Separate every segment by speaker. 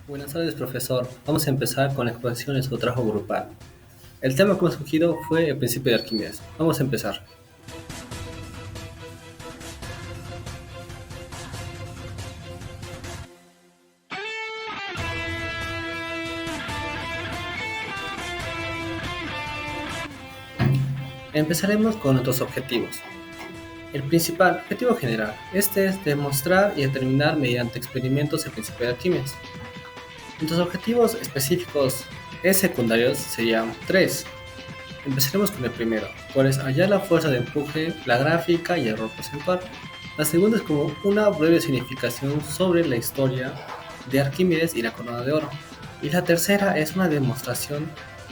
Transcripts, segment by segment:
Speaker 1: Buenas tardes, profesor. Vamos a empezar con la exposición de su trabajo grupal. El tema que hemos escogido fue el principio de Arquímedes. Vamos a empezar. Empezaremos con nuestros objetivos. El principal objetivo general. Este es demostrar y determinar mediante experimentos el principio de Arquímedes. Nuestros objetivos específicos secundarios serían tres. Empezaremos con el primero, cuál es hallar la fuerza de empuje, la gráfica y el error porcentual. La segunda es como una breve significación sobre la historia de Arquímedes y la corona de oro. Y la tercera es una demostración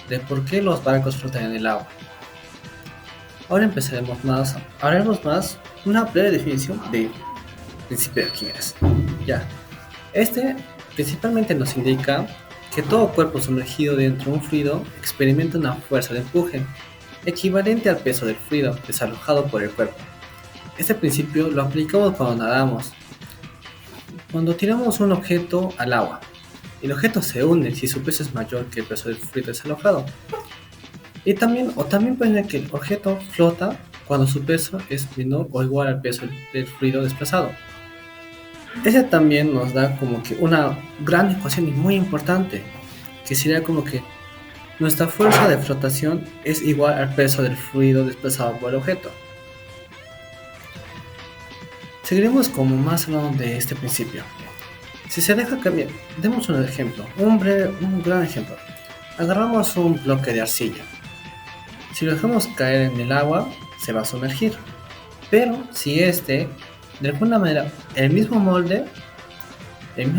Speaker 1: de por qué los barcos flotan en el agua. Ahora hablaremos más una breve definición de principio de Arquímedes. Ya, este principalmente nos indica que todo cuerpo sumergido dentro de un fluido experimenta una fuerza de empuje equivalente al peso del fluido desalojado por el cuerpo. Este principio lo aplicamos cuando nadamos. Cuando tiramos un objeto al agua, el objeto se hunde si su peso es mayor que el peso del fluido desalojado. También puede ser que el objeto flota cuando su peso es menor o igual al peso del fluido desplazado. Ese también nos da como que una gran ecuación y muy importante, que sería como que nuestra fuerza de flotación es igual al peso del fluido desplazado por el objeto. Seguiremos como más hablando de este principio. Si se deja cambiar, demos un ejemplo, un gran ejemplo. Agarramos un bloque de arcilla. Si lo dejamos caer en el agua, se va a sumergir. Pero si de alguna manera, el mismo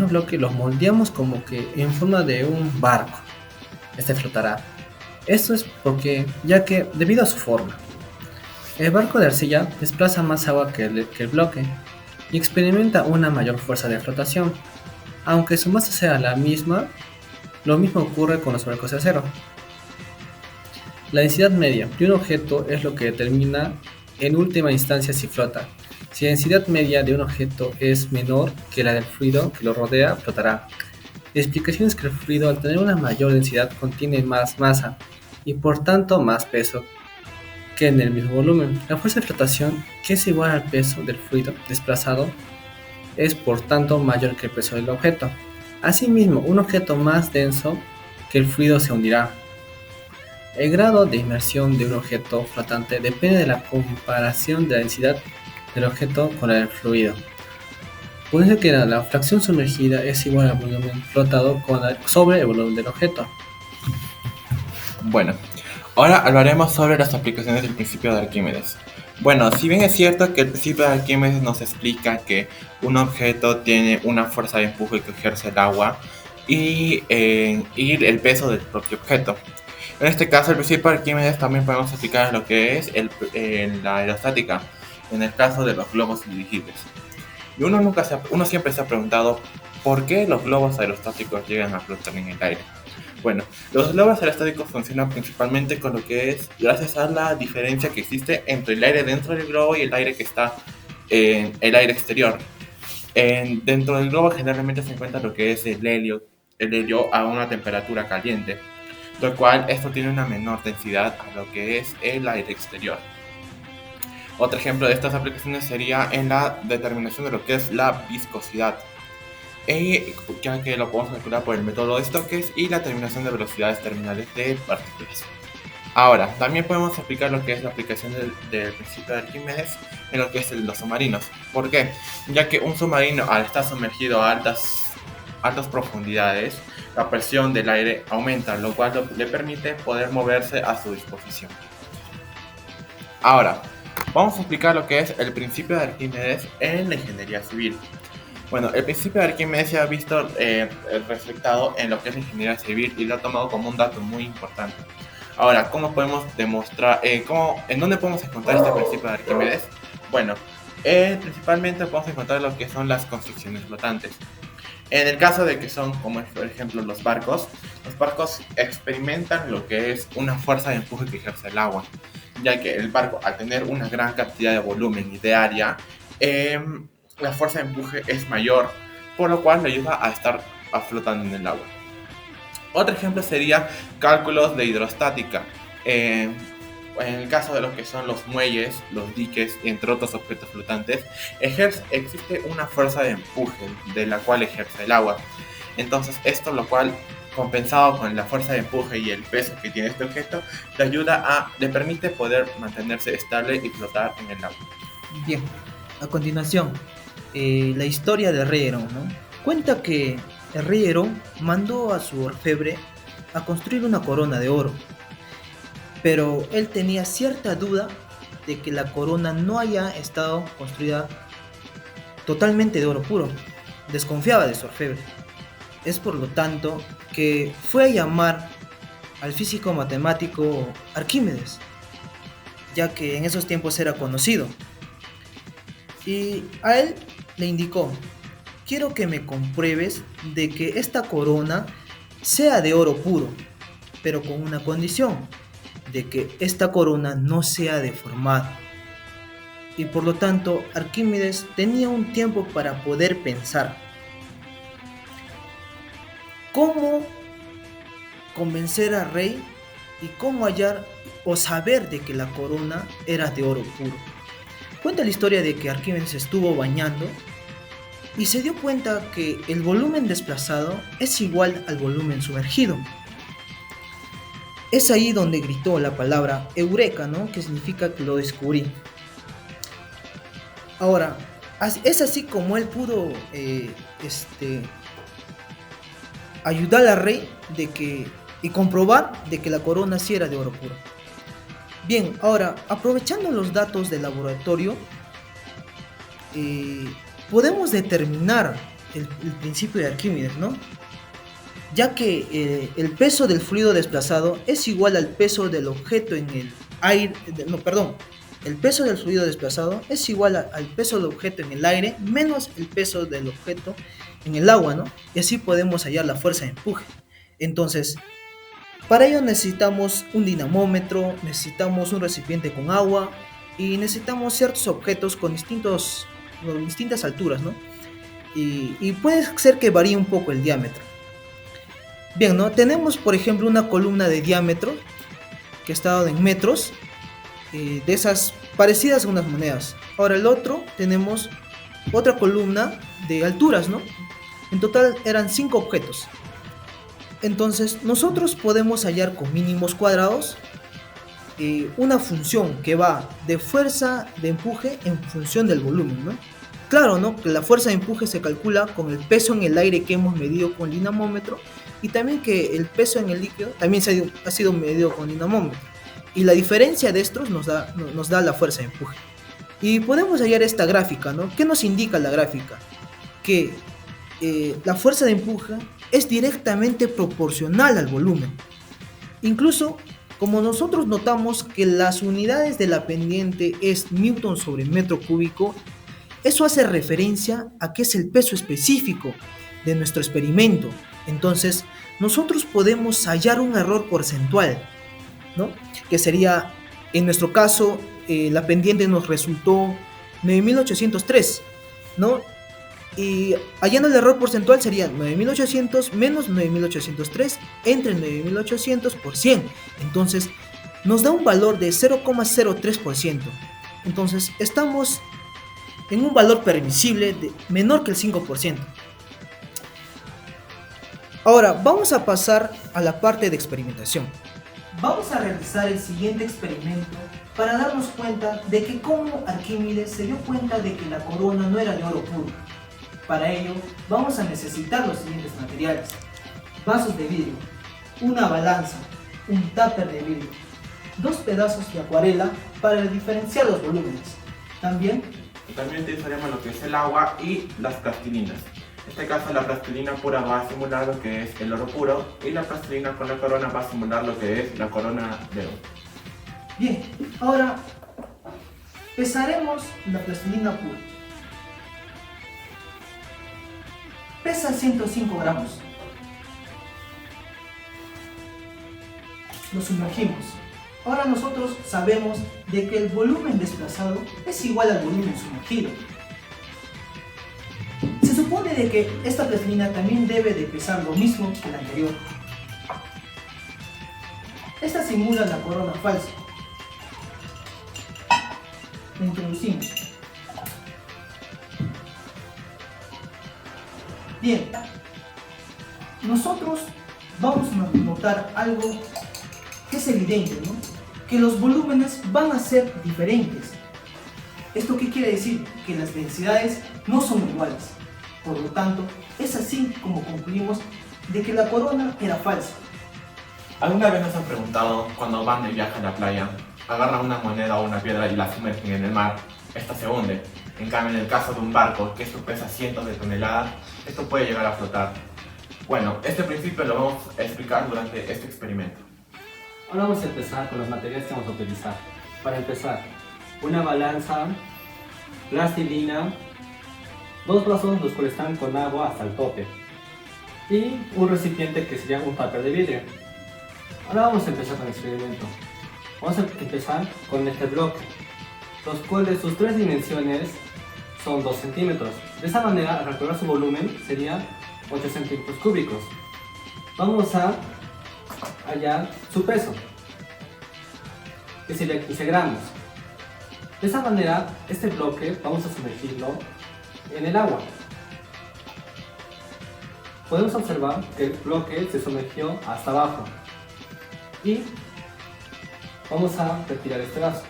Speaker 1: bloque lo moldeamos como que en forma de un barco, este flotará. Esto es ya que debido a su forma, el barco de arcilla desplaza más agua que el bloque y experimenta una mayor fuerza de flotación. Aunque su masa sea la misma, lo mismo ocurre con los barcos de acero. La densidad media de un objeto es lo que determina en última instancia si flota. Si la densidad media de un objeto es menor que la del fluido que lo rodea, flotará. La explicación es que el fluido, al tener una mayor densidad, contiene más masa y por tanto más peso que en el mismo volumen. La fuerza de flotación, que es igual al peso del fluido desplazado, es por tanto mayor que el peso del objeto. Asimismo, un objeto más denso que el fluido se hundirá. El grado de inmersión de un objeto flotante depende de la comparación de la densidad del objeto con la del fluido. Puede ser que la fracción sumergida es igual al volumen flotado sobre el volumen del objeto.
Speaker 2: Bueno, ahora hablaremos sobre las aplicaciones del principio de Arquímedes. Bueno, si bien es cierto que el principio de Arquímedes nos explica que un objeto tiene una fuerza de empuje que ejerce el agua y el peso del propio objeto. En este caso, el principio de Arquímedes también podemos aplicar lo que es la aerostática, en el caso de los globos dirigibles. Y uno siempre se ha preguntado por qué los globos aerostáticos llegan a flotar en el aire. Bueno, los globos aerostáticos funcionan principalmente con lo que es gracias a la diferencia que existe entre el aire dentro del globo y el aire que está en el aire exterior. Dentro del globo generalmente se encuentra lo que es el helio a una temperatura caliente, lo cual esto tiene una menor densidad a lo que es el aire exterior. Otro ejemplo de estas aplicaciones sería en la determinación de lo que es la viscosidad, ya que lo podemos calcular por el método de Stokes y la determinación de velocidades terminales de partículas. Ahora, también podemos aplicar lo que es la aplicación del principio de Arquímedes en lo que es los submarinos. ¿Por qué? Ya que un submarino, al estar sumergido a altas profundidades, la presión del aire aumenta, lo cual le permite poder moverse a su disposición. Ahora, vamos a explicar lo que es el principio de Arquímedes en la ingeniería civil. Bueno, el principio de Arquímedes se ha visto reflectado en lo que es la ingeniería civil y lo ha tomado como un dato muy importante. Ahora, ¿cómo podemos demostrar, en dónde podemos encontrar este principio de Arquímedes? Bueno, principalmente podemos encontrar lo que son las construcciones flotantes. En el caso de que son, como por ejemplo los barcos experimentan lo que es una fuerza de empuje que ejerce el agua, ya que el barco, al tener una gran cantidad de volumen y de área, la fuerza de empuje es mayor, por lo cual le ayuda flotando en el agua. Otro ejemplo sería cálculos de hidrostática. En el caso de lo que son los muelles, los diques, entre otros objetos flotantes, existe una fuerza de empuje de la cual ejerce el agua. Entonces esto, lo cual, compensado con la fuerza de empuje y el peso que tiene este objeto, le permite poder mantenerse estable y flotar en el agua.
Speaker 3: Bien, a continuación, la historia de rey Herón, ¿no? Cuenta que el rey Herón mandó a su orfebre a construir una corona de oro, pero él tenía cierta duda de que la corona no haya estado construida totalmente de oro puro. Desconfiaba de su orfebre. Es por lo tanto que fue a llamar al físico matemático Arquímedes, ya que en esos tiempos era conocido. Y a él le indicó: quiero que me compruebes de que esta corona sea de oro puro, pero con una condición, de que esta corona no sea deformada. Y por lo tanto, Arquímedes tenía un tiempo para poder pensar cómo convencer al rey y cómo hallar o saber de que la corona era de oro puro. Cuenta la historia de que Arquímedes estuvo bañando y se dio cuenta que el volumen desplazado es igual al volumen sumergido. Es ahí donde gritó la palabra eureka, ¿no? Que significa que lo descubrí. Ahora, es así como él pudo ayudar al rey y comprobar de que la corona sí era de oro puro. Bien, ahora, aprovechando los datos del laboratorio, podemos determinar el principio de Arquímedes, ¿no? Ya que el peso del fluido desplazado es igual al peso del objeto en el aire, el peso del fluido desplazado es igual al peso del objeto en el aire menos el peso del objeto en el agua, ¿no? Y así podemos hallar la fuerza de empuje. Entonces, para ello necesitamos un dinamómetro, necesitamos un recipiente con agua y necesitamos ciertos objetos con distintas alturas, ¿no? Y puede ser que varíe un poco el diámetro. Bien, ¿no? Tenemos, por ejemplo, una columna de diámetro que está dado en metros, de esas parecidas a unas monedas. Ahora el otro, tenemos otra columna de alturas, ¿no? En total eran 5 objetos. Entonces, nosotros podemos hallar con mínimos cuadrados una función que va de fuerza de empuje en función del volumen, ¿no? Claro, ¿no? Que la fuerza de empuje se calcula con el peso en el aire que hemos medido con el dinamómetro, y también que el peso en el líquido también ha sido medido con dinamómetro. Y la diferencia de estos nos da la fuerza de empuje. Y podemos hallar esta gráfica, ¿no? ¿Qué nos indica la gráfica? Que la fuerza de empuje es directamente proporcional al volumen. Incluso, como nosotros notamos que las unidades de la pendiente es Newton sobre metro cúbico, eso hace referencia a que es el peso específico de nuestro experimento. Entonces, nosotros podemos hallar un error porcentual, ¿no? Que sería, en nuestro caso, la pendiente nos resultó 9803, ¿no? Y hallando el error porcentual sería 9800 menos 9803 entre 9800 por 100. Entonces, nos da un valor de 0,03%. Entonces, estamos en un valor permisible menor que el 5%. Ahora, vamos a pasar a la parte de experimentación. Vamos a realizar el siguiente experimento para darnos cuenta de que cómo Arquímedes se dio cuenta de que la corona no era de oro puro. Para ello, vamos a necesitar los siguientes materiales: vasos de vidrio, una balanza, un tupper de vidrio, 2 pedazos de acuarela para diferenciar los volúmenes. También
Speaker 2: utilizaremos lo que es el agua y las plastilinas. En este caso, la plastilina pura va a simular lo que es el oro puro, y la plastilina con la corona va a simular lo que es la corona de oro.
Speaker 3: Bien, ahora pesaremos la plastilina pura. Pesa 105 gramos. Lo sumergimos. Ahora nosotros sabemos de que el volumen desplazado es igual al volumen sumergido. Se supone supone de que esta plastilina también debe de pesar lo mismo que la anterior. Esta simula la corona falsa. La introducimos. Bien, nosotros vamos a notar algo que es evidente, ¿no? Que los volúmenes van a ser diferentes. ¿Esto qué quiere decir? Que las densidades no son iguales. Por lo tanto, es así como concluimos de que la corona era falsa.
Speaker 2: ¿Alguna vez nos han preguntado cuando van de viaje a la playa, agarran una moneda o una piedra y la sumergen en el mar? Esta se hunde. En cambio, en el caso de un barco, que esto pesa cientos de toneladas, esto puede llegar a flotar. Bueno, este principio lo vamos a explicar durante este experimento.
Speaker 4: Ahora vamos a empezar con los materiales que vamos a utilizar. Para empezar, una balanza, plastilina, dos vasos los cuales están con agua hasta el tope y un recipiente que sería un papel de vidrio. Ahora vamos a empezar con el experimento. Vamos a empezar con este bloque, los cuales sus tres dimensiones son 2 centímetros. De esa manera, al calcular su volumen, sería 8 centímetros cúbicos. Vamos a hallar su peso, que sería 15 gramos. De esa manera, este bloque vamos a sumergirlo en el agua. Podemos observar que el bloque se sumergió hasta abajo y vamos a retirar este vaso.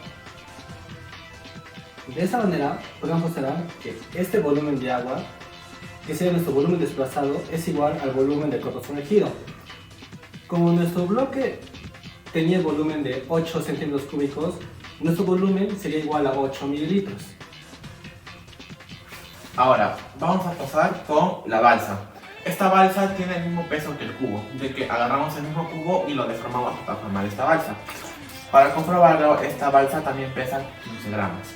Speaker 4: De esa manera podemos observar que este volumen de agua, que sería nuestro volumen desplazado, es igual al volumen del cuerpo sumergido. Como nuestro bloque tenía el volumen de 8 centímetros cúbicos, nuestro volumen sería igual a 8 mililitros.
Speaker 2: Ahora, vamos a pasar con la balsa. Esta balsa tiene el mismo peso que el cubo, de que agarramos el mismo cubo y lo deformamos para formar esta balsa. Para comprobarlo, esta balsa también pesa 15 gramos.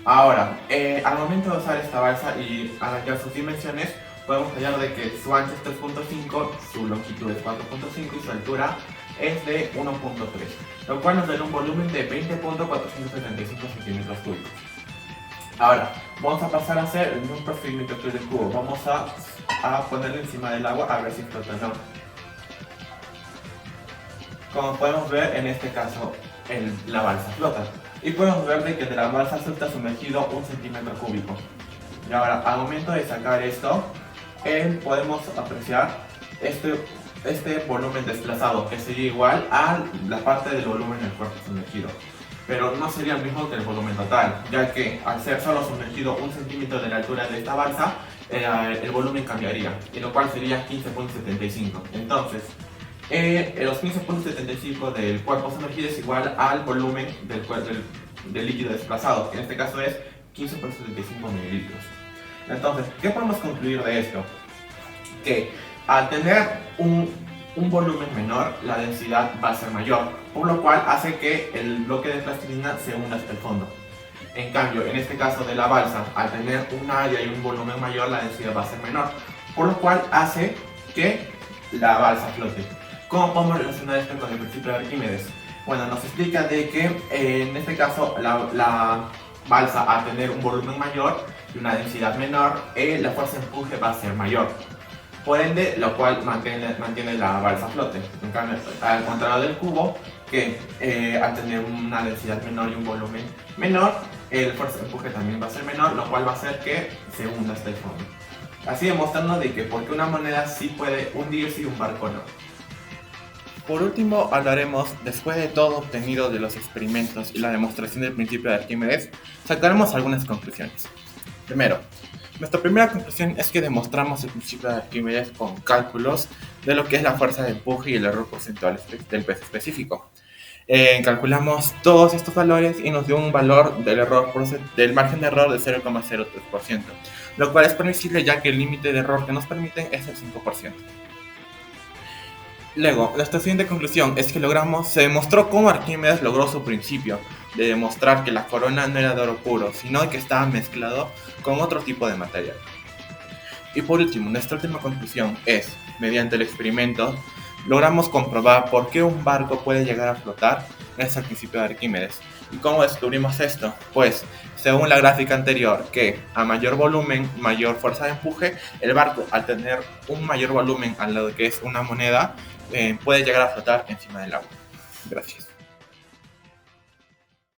Speaker 2: Ahora, al momento de usar esta balsa y hallar sus dimensiones, podemos hallar de que su ancho es 3.5, su longitud es 4.5 y su altura es de 1.3, lo cual nos da un volumen de 20.475 centímetros cúbicos. Ahora, vamos a pasar a hacer el mismo procedimiento que el del cubo. Vamos a ponerlo encima del agua a ver si flota o no. Como podemos ver, en este caso, la balsa flota. Y podemos ver de que de la balsa solo está sumergido 1 centímetro cúbico. Y ahora, al momento de sacar esto, podemos apreciar este volumen desplazado, que sería igual a la parte del volumen del cuerpo sumergido. Pero no sería el mismo que el volumen total, ya que al ser solo sumergido 1 centímetro de la altura de esta balsa, el volumen cambiaría, y lo cual sería 15.75. Entonces, los 15.75 del cuerpo sumergido es igual al volumen del líquido desplazado, que en este caso es 15.75 mililitros. Entonces, ¿qué podemos concluir de esto? Que al tener un volumen menor, la densidad va a ser mayor, por lo cual hace que el bloque de plastilina se hunda hasta el fondo. En cambio, en este caso de la balsa, al tener un área y un volumen mayor, la densidad va a ser menor, por lo cual hace que la balsa flote. ¿Cómo podemos relacionar esto con el principio de Arquímedes? Bueno, nos explica de que en este caso la balsa, al tener un volumen mayor y una densidad menor, la fuerza de empuje va a ser mayor. Por ende, lo cual mantiene la balsa a flote. En cambio, al contrario del cubo, que al tener una densidad menor y un volumen menor, la fuerza de empuje también va a ser menor, lo cual va a hacer que se hunda hasta el fondo. Así demostrando de que porque una moneda sí puede hundirse y un barco no. Por último, hablaremos, después de todo obtenido de los experimentos y la demostración del principio de Arquímedes, sacaremos algunas conclusiones. Primero, nuestra primera conclusión es que demostramos el principio de Arquímedes con cálculos de lo que es la fuerza de empuje y el error porcentual del peso específico. Calculamos todos estos valores y nos dio un valor del margen de error de 0,03%, lo cual es permisible ya que el límite de error que nos permiten es el 5%. Luego, nuestra siguiente conclusión es que se demostró cómo Arquímedes logró su principio de demostrar que la corona no era de oro puro, sino que estaba mezclado con otro tipo de material. Y por último, nuestra última conclusión es, mediante el experimento, logramos comprobar por qué un barco puede llegar a flotar Es el principio de Arquímedes. ¿Y cómo descubrimos esto? Pues, según la gráfica anterior, que a mayor volumen, mayor fuerza de empuje, el barco, al tener un mayor volumen a lo que es una moneda, puede llegar a flotar encima del agua. Gracias.